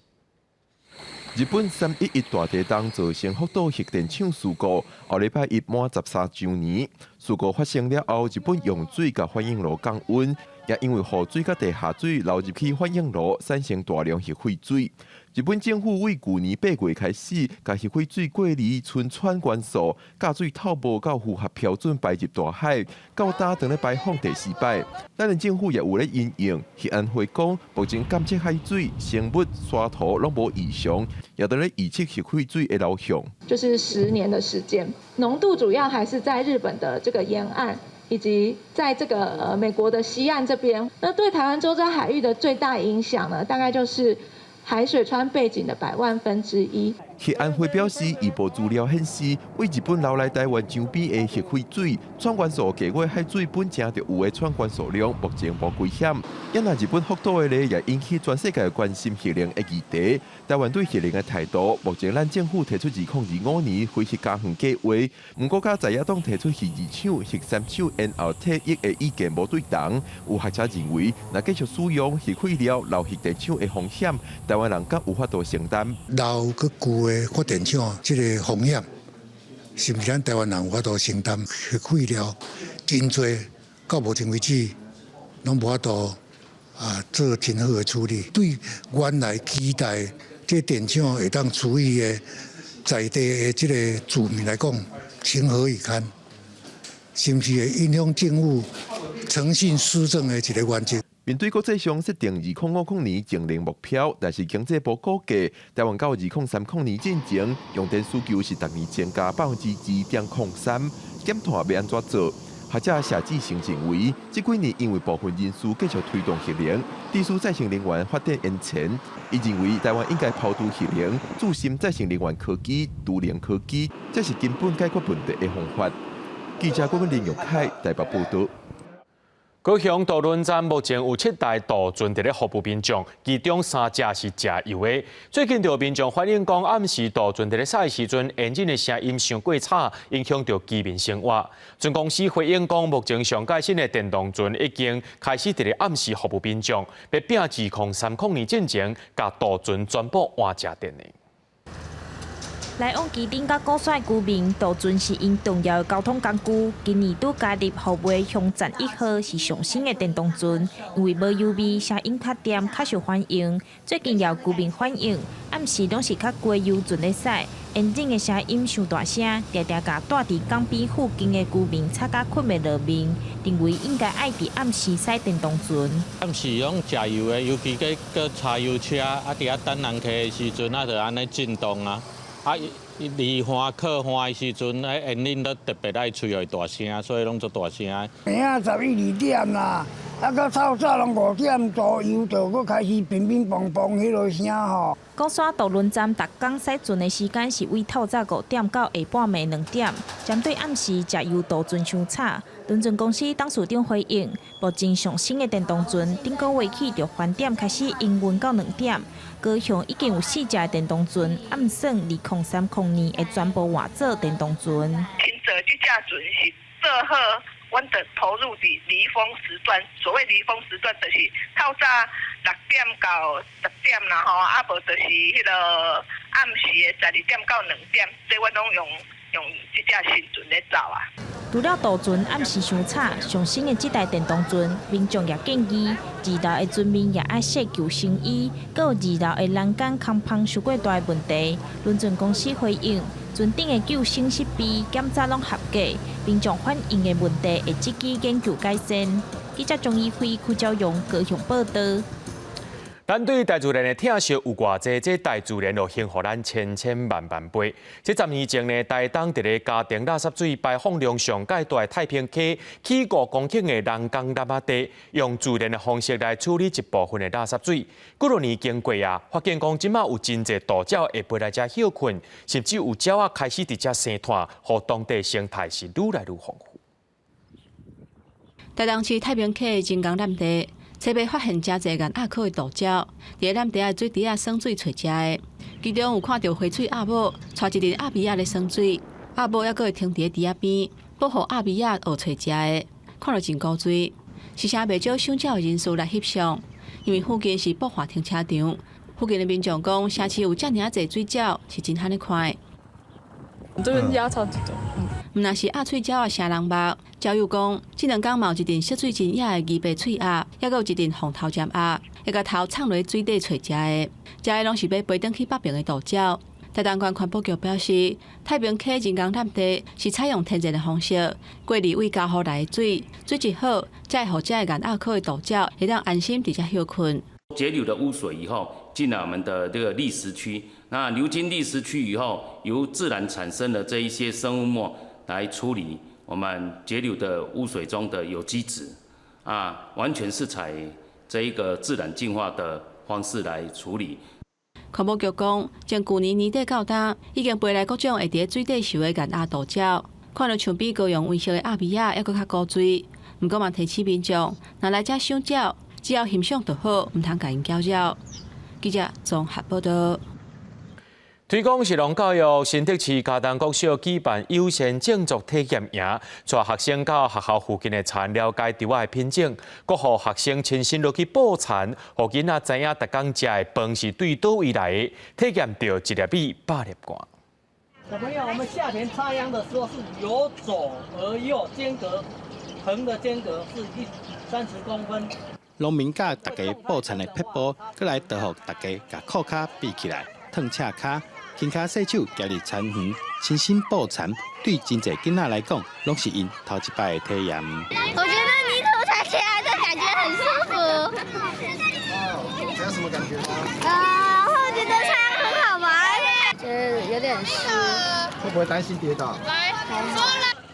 日本3.11大地震造成福岛核电厂事故，后礼拜一满13周年。事故发生了后，日本用水甲反应炉降温，也因为雨水甲地下水流入去反应炉，产生大量核废水。日本政府为去年8月开始，将核废水过滤存氚元素，加水透无到符合标准排入大海，到打等咧排放第4摆。咱的政府也有咧因应，核安会讲，目前监测海水、生物、沙土拢无异常，也在咧预测核废水的流向。就是10年的时间，浓度主要还是在日本的这个沿岸，以及在这个美国的西岸这边。那对台湾周遭海域的最大影响呢，大概就是海水川背景的1/100,000。核安会表示，预报资料显示，为日本流来台湾周边的核废水、氚元素加过海水本正就有的氚元素量，目前无危险。因那日本福岛的咧，也引起全世界关心核能的议题。台湾对核能的态度，目前咱政府提出2025年恢复加强计划，不过甲在野党提出核2厂、核3厂延后退役的意见无对同。有学者认为，若继续使用核废料留核电厂的风险，台湾人敢有法度承担？留个旧的发电厂，这个风险是毋是咱台湾人有法度承担？核废料真多，到目前为止拢无法度做真好的处理。对原来期待这电厂会当处理的在地的这个住民来讲，情何以堪？是毋是会影响政府诚信施政的一个原则？面对国际上设定2050年净零目标，但是经济部估计，台湾到2030年进前，用电需求是逐年增加2.03%，检讨要安怎做？学者谢志成认为，这几年因为部分因素继续推动核能，致使再生能源发展延前。伊认为台湾应该抛除核能，注心再生能源科技、都能科技，这是根本解决问题的方法。记者郭文林、玉凯台北报道。高雄渡轮站目前有7台渡船伫咧服务民众，其中3只是加油的。最近就有民众反映讲，暗时渡船伫咧驶时阵，引擎的声音伤过吵，影响到居民生活。船公司回应讲，目前上届新的电动船已经开始伫咧暗时服务民众，要拼2030年进前，甲渡船全部换正电的。来往基顶甲高帅居民，渡船是因重要的交通工具。今年拄加入服务的乡站1号是上新的电动船，因为无油味，声音较甜，较受欢迎。最近也有居民反映，暗时拢是较过油船咧驶，引擎的声音伤大声，常常甲住伫港边附近的居民吵甲困袂落眠，认为应该爱伫暗时驶电动船。暗时拢加油的，尤其个柴油车，伫遐等人客的时阵，就安尼震动啊。离岸靠岸的时阵，引擎都特别爱吹会大声，所以拢做大声。明仔11、2点啦，到早拢5点左右就佫开始乒乒乓乓迄落声吼。高山渡轮站逐工驶船的时间是为透早5点到下半暝2点。针对暗时食油渡船伤吵，轮船公司董事长回应，目前上新的电动船顶个月起就返点开始营运到2点。高雄已经有4只电动船，暗算2030年会全部换做电动船。听着，这只船是做好，阮就投入伫离峰时段。所谓离峰时段，就是透早6点到10点啦吼，啊无就是迄个暗暗时的12点到2点，这我拢用这只新船咧走啊。除了渡船暗时伤吵，上新的这台电动船，民众也建议二楼的船面也爱设救生衣，搁有2楼的栏杆空棚受过大的问题。轮船公司回应，船顶的救生设备检查拢合格，民众反映的问题会积极研究改善。记者钟义辉、邱昭勇高雄报道。咱对大自然的疼惜有偌济，这大自然就幸福咱千千万万倍。这10年前呢，台东伫咧家庭垃圾水排放量上介大的太平溪，起5公顷的人工垃圾地，用自然的方式来处理一部分的垃圾水。几多年经过啊，发现讲即马有真侪大鸟会飞来遮休困，甚至有鸟仔开始伫遮生态，互当地生态是愈来愈丰富。台东市太平溪人工垃圾地。初被发现真侪眼鸭科的大鸟，伫咱地的水池啊耍水找食的，其中有看到灰嘴鸭母带一阵鸭尾仔咧耍水，鸭母还佫会停伫池仔边，保护鸭尾仔学找食的，看到真古锥。是啥袂少赏鸟的人士来翕相，因为附近是步行停车场，附近的民众讲，城市有遮尔侪水鸟是真罕咧看。这边鸭超级多。毋若是鸭喙鸟啊，啥人捌？鸟友讲，这2天嘛有一阵色水真野的鱼白喙鸭，还佫有一阵红头尖鸭，会甲头藏落水底找食的。食的拢是要飞转去北平的大鸟。台东县环保局表示，太平溪人工垃圾地是采用天然的方式，过滤为家户来的水，水质好，才会互遮的眼鸭科的大鸟会当安心伫遮休困。截流的污水以后进了我们的这个砾石区，那流经砾石区以后，由自然产生的这一些生物膜来处理我们截流的污水中的有机质，完全是采这一个自然净化的方式来处理。环保局讲，从去年年底到今，已经飞来各种会伫水底游的眼鸭大鸟，看到像比高雄威胁的鸭尾仔，还佫较古锥。毋过嘛提醒民众，若来遮赏鸟，只要欣赏就好，毋通甲因搅扰。记者综合报道。推广实农教育，新竹市嘉东国小举办优先种植体验营，带学生到学校附近的田了解稻仔的品种，阁互学生亲身落去捕田，互囡仔知影逐工食的饭是对倒位来的，体验到一粒米8粒汗。小朋友，我们夏田插秧的时候是由左而右间隔，横的间隔是30公分。农民教大家捕田的撇步，过来导互大家把裤脚闭起来，脱赤脚。轻脚细手行入田园，亲身捕田，对真侪囡仔来讲，拢是因头一摆的体验。我觉得泥土踩起来的感觉很舒服。这有什么感觉吗？我觉得它很好玩，就是有点湿。会不会担心跌倒？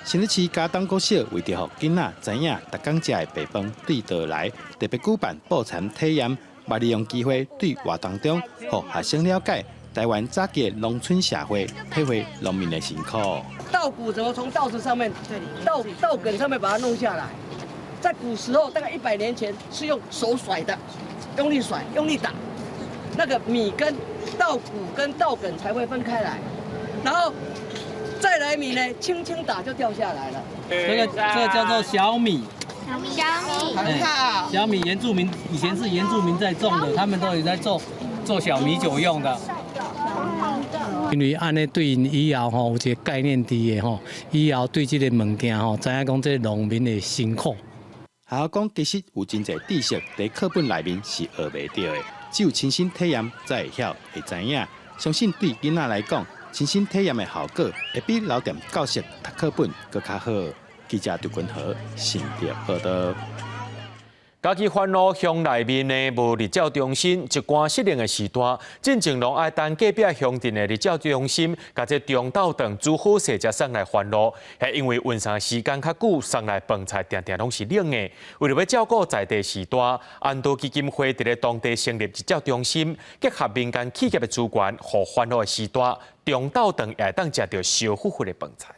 新竹市嘉东国小为着互囡仔知影逐工食的白饭对倒来，特别举办捕田体验，也利用机会对活动中，互学生了解。台湾早期的农村社会，体会农民的辛苦。稻谷怎么从稻子上面、稻梗上面把它弄下来？在古时候，大概100年前是用手甩的，用力甩、用力打，那个米跟稻谷跟稻梗才会分开来，然后再来米呢，轻轻打就掉下来了。这个叫做小米。很好。小米原住民以前是原住民在种的，他们都有在做小米酒用的。因为安尼对因以后有一个概念伫的以后对这个物件知影讲这农民的辛苦。还好讲，其实有真侪知识在课本内面是学袂到的，只有亲身体验才会晓会知影。相信对囡仔来讲，亲身体验的效果会比老店教室读课本更较好。记者刘君和新竹报道。家己烦恼乡内面的无日照中心，一关失灵的时段，进前拢爱等隔壁乡镇的日照中心，甲这中昼顿煮好势才送来烦恼。系因为运送时间较久，送来饭菜定定拢是冷的。为了要照顾在地时段，安都基金会伫咧当地成立日照中心，结合民间企业的资源，互烦恼的时段，中昼顿也当食到烧乎乎的饭菜。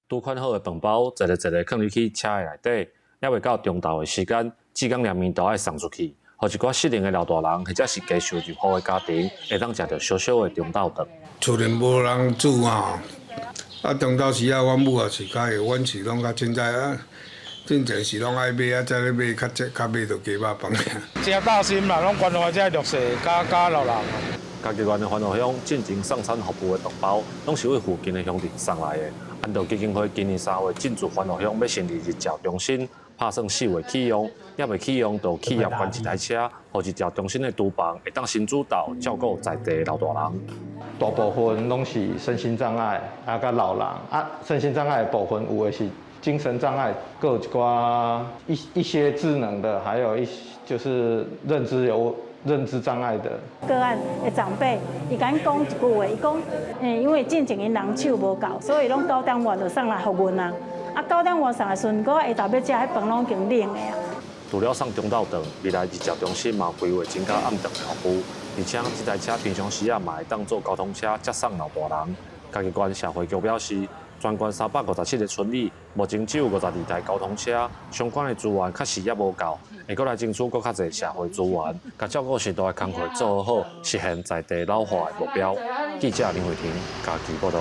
拄款好的饭包，一个放入去车的内底。还未到中昼的时间，志工连面都爱送出去，互一寡适龄的老大人或者是家收入户的家庭，会当食到小小的中昼顿。厝内无人煮啊，中昼时阮母也是较会，阮是拢较凊彩进前是拢爱买再咧买较买着鸡肉饭。真担心啦，拢关怀遮弱势，加老人。嘉义县的欢乐乡进前送餐服务的同胞，拢是为附近的乡镇送来的。按照基金会今年3月进驻欢乐乡，要成立日照中心，拍算4月启用，也未启用，就企业捐一台车，互日照中心的厨房会当新主导照顾在地老大人。大部分拢是身心障碍甲老人身心障碍的部分有的是精神障碍，各有一些智能的，还有就是认知障碍的个案的长辈，伊甲讲一句话，伊讲，因为进前因人手无够，所以拢9点外就上来服务啊。9点外上来时，我下昼要食迄饭拢已经冷的啊。除了送中昼顿，未来日照中心嘛规划增加暗顿的服务，而且这台车平常时嘛会当做交通车接送老大人。嘉义县社会局表示，全县357个村里，目前只有52台交通车，相关的资源确实也无够，会过来争取更较侪社会资源，甲照顾时代的工作做好，实现在地老化的目标。记者林慧婷，嘉义报道。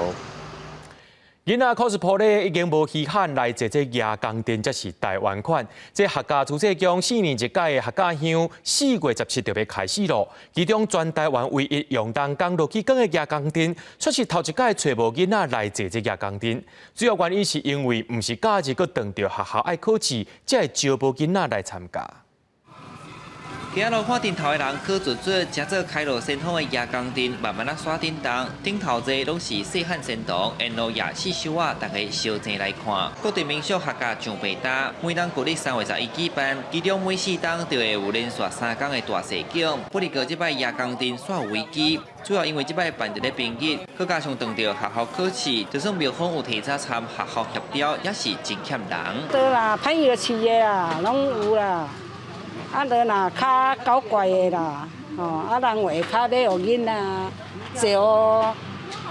囡仔 cosplay 已经无稀罕，来坐夜光灯才是台湾款。这客家主席宫4年一届的客家乡4月17就要开始咯。其中全台湾唯一用当降落去光的夜光灯，却是头一届找无囡仔来坐夜光灯。主要原因是因为唔是假日佮当着学校爱考试，才会招无囡仔来参加。行路看顶头的人去做食做开路先锋的夜光灯，慢慢啊刷叮当。顶头坐拢是细汉仙童，沿路夜市小啊，大家烧正来看。各地民俗客家上白搭，每当国历3月11举办，其中每4档就会有连续3天的大盛景。不离过这摆夜光灯煞有危机，主要因为这摆办一个平日，佮加上当着学校考试，就算庙方有提早参学校协调，也是真欠人。对啦，歹伊就饲的啦，拢有啦。啊，人若较搞怪的啦，人会较咧学囡仔坐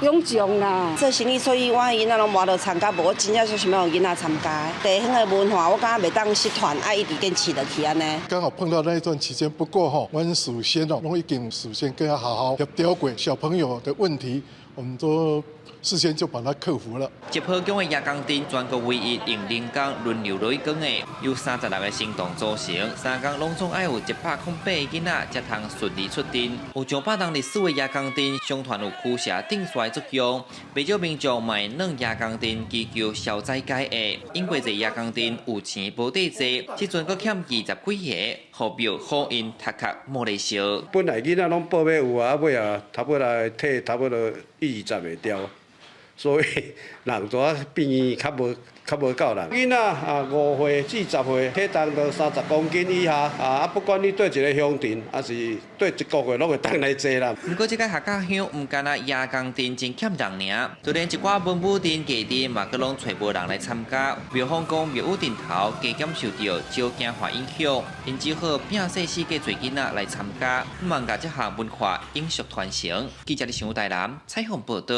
勇将啦。做生意，所以我囡仔拢无得参加，无我真正是想要囡仔参加。地方的文化，我感觉袂当失传，爱一直坚持落去安尼。刚好碰到那一段期间，不过我们首先拢已经跟他好好协调过小朋友的问题，我们都事先就把它克服了。集合宫的夜光灯全国唯一用人工轮流落去光的，由36个行动组成，3天拢总爱有108个囡仔才通顺利出灯。有上百栋历史的夜光灯，相传有驱邪定衰作用。不少民众买弄夜光灯祈求消灾解厄，因为这夜光灯有钱无地坐，即阵阁欠20几个，号庙好运塔卡莫咧烧。本来囡仔拢报要有啊，尾啊差不多来退差不多120个掉。所以人大变较无够人。囡仔5岁至10岁，体重到30公斤以下，不管你对一个乡镇，还是对一个月，拢会当来坐啦。不过这个客家乡唔干那夜光灯真欠人尔，就连一寡文武殿、祭殿嘛，佮拢找无人来参加。庙方讲庙宇顶头加减受到招惊化影响，因只好摒细世界侪囡仔来参加，希望甲这项文化永续传承。记者李上台南采访报道。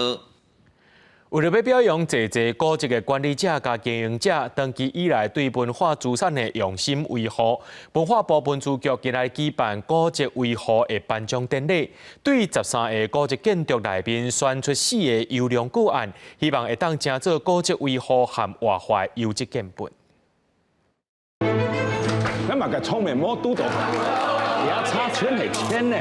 为了要表扬济古迹的管理者甲经营者长期以来对文化资产的用心维护，文化部文资局今日举办古迹维护的颁奖典礼，对13个古迹建筑内面选出4个优良个案，希望会当成做古迹维护和活化优质建本。咱嘛个聪明摸拄到，也差钱系钱呢。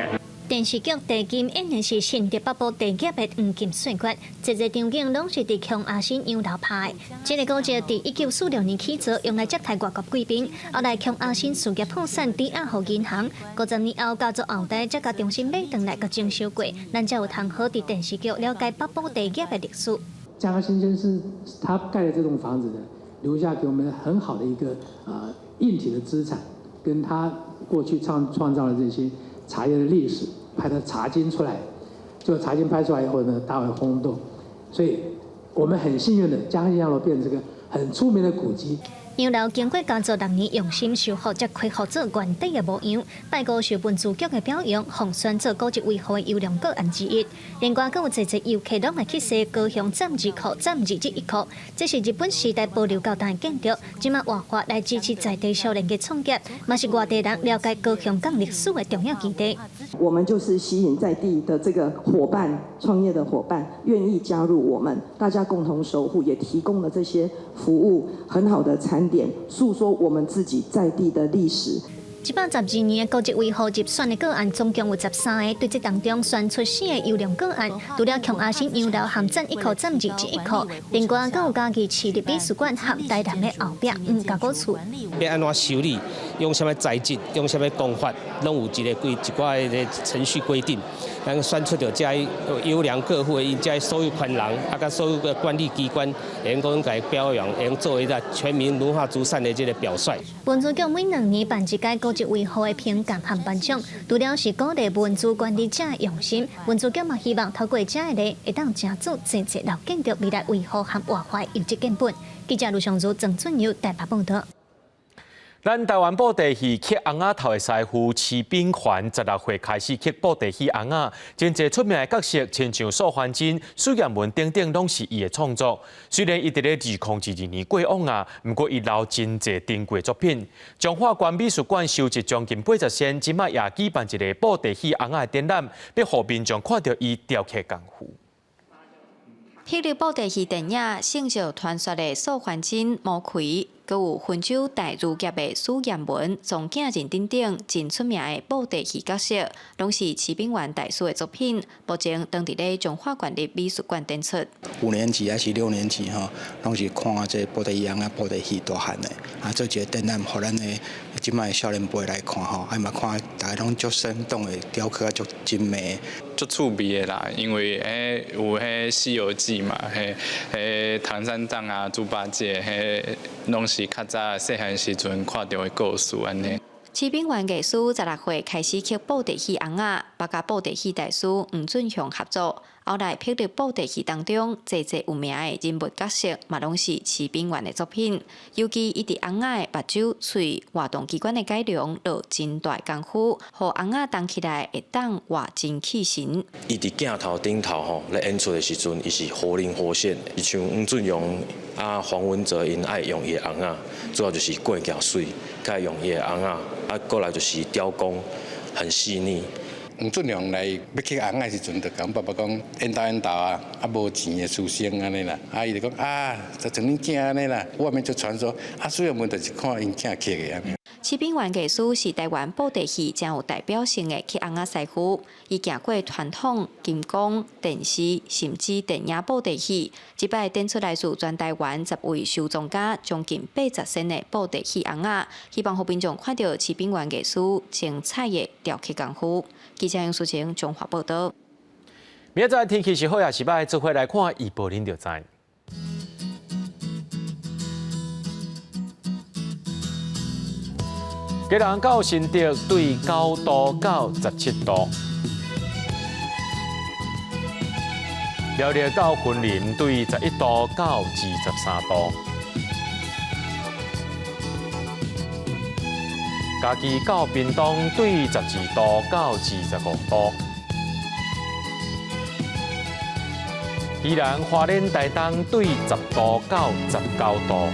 电视剧《地金》演的是新竹北部地业的黄金岁月，这个场景拢是伫强阿新洋楼拍的。这个古迹伫1946年起造，用来接待外国贵宾。后来强阿新事业破产，抵押给银行。50年后，家族后代才甲重新买回来，甲征收过，咱才有通好伫电视剧了解北部地业的历史。江阿新先生他盖的这栋房子呢，留下给我们很好的一个硬体的资产，跟他过去创造的这些茶叶的历史，拍的茶经出来，就茶经拍出来以后呢，大为轰动，所以我们很幸运的，江西洋楼变成这个很出名的古迹。洋楼经过家族6年用心修复，才恢复做原底的模样。拜高受文资局的表扬，奉选做古迹维护的优良个案之一。另外，更有侪游客拢会去踅高雄暂时库、暂时这一库，这是日本时代保留高档的建筑，今麦活化来支持在地少年的创业，嘛是外地人了解高雄港历史的重要基地。我们就是吸引在地的这个伙伴、创业的伙伴，愿意加入我们，大家共同守护，也提供了这些服务，很好的产点，诉说我们自己在地的历史。112年的高级维护入选的个案总共有13个，对这当中选出4个优良个案，除了强阿新洋楼含占1户占21户，另外更有家己市立美术馆和台南的后壁加古厝。要安怎修理？用什么材质？用什么工法？拢有一寡的程序规定。咱选出着这优良客户，因这所有权人，甲所有的管理机关，会讲甲表扬，会作为一个全民文化资产的这个表率。文资局每2年办一届高级维护的评鉴和颁奖，除了是鼓励文资管理者的用心，文资局嘛希望透过这个例，会当加注真正了建筑未来维护和活化优质建本。记者卢尚如、郑俊佑台北报道。咱台湾布袋戏刻红仔头的师傅齐炳环16岁开始刻布袋戏红仔，真侪出名的角色，亲像素还真、苏彦文等等，拢是伊的创作。虽然伊伫咧2022年过往啊，不过伊留真侪珍贵作品。中华关美术馆收集将近80件，即卖也举办一个布袋戏红仔的展览，要互民众看到伊雕刻功夫。迄个布袋戏电影成就传说的素还真、毛奎。佮有分州大儒业的苏彦文、庄敬仁等等真出名的布袋戏角色，拢是齐炳元大师的作品。目前当伫咧中华馆的美术馆展出。5年级还是6年级吼，拢是看这布袋戏啊、布袋戏大汉的啊，做一个展览，互咱的即摆少年辈来看吼，还嘛看大家拢足生动的雕刻啊，足精美。足趣味的啦，因为有《西游记》嘛，唐三藏啊、猪八戒，拢是较早细汉时阵看到的故事安尼。齐炳元艺师16岁开始刻布袋戏红仔，佮甲布袋戏大师黄俊雄合作，后来霹雳布袋戏当中，侪有名的人物角色，嘛拢是齐炳元的作品。尤其伊伫红仔的目睭、喙、活动机关的改良，落真大功夫，互红仔动起来会当活真气神。伊伫镜头顶头吼，咧演出的时阵，伊是活灵活现，伊像黄俊雄啊、黄文哲因爱用伊的红仔，主要就是过镜水，甲用伊的红仔。啊，过来就是雕工，很细腻。黄俊雄来要去红的时阵，就讲爸爸讲演导啊，啊无钱的书生安尼啦。啊，伊就讲啊，就像恁囝安尼啦。外面就传说啊，虽然问就是看因囝刻的安尼。齐炳元艺师是台湾布袋戏真有代表性的刻红仔师傅，伊行过传统、金光、电视，甚至电影布袋戏。即摆展出来自全台湾10位收藏家，将近80身的布袋戏红仔，希望互民众看到齐炳元艺师精彩的雕刻功夫。记者杨淑晴综合报道。明仔载天气是好也是歹，做伙来看预报您就知。基隆到新竹对9度到17度，苗栗到云林对11度到23度，嘉义到屏东对12度到25度，宜兰花莲台东对10度到19度。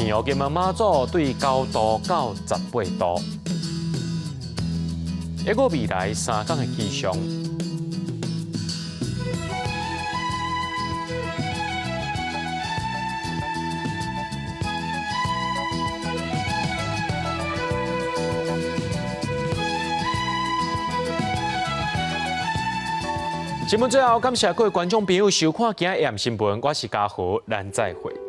平湖金门马祖对9度到18度，一个未来3天的气象。新闻最后，感谢各位观众朋友收看今日AM新闻，我是嘉豪，咱再会。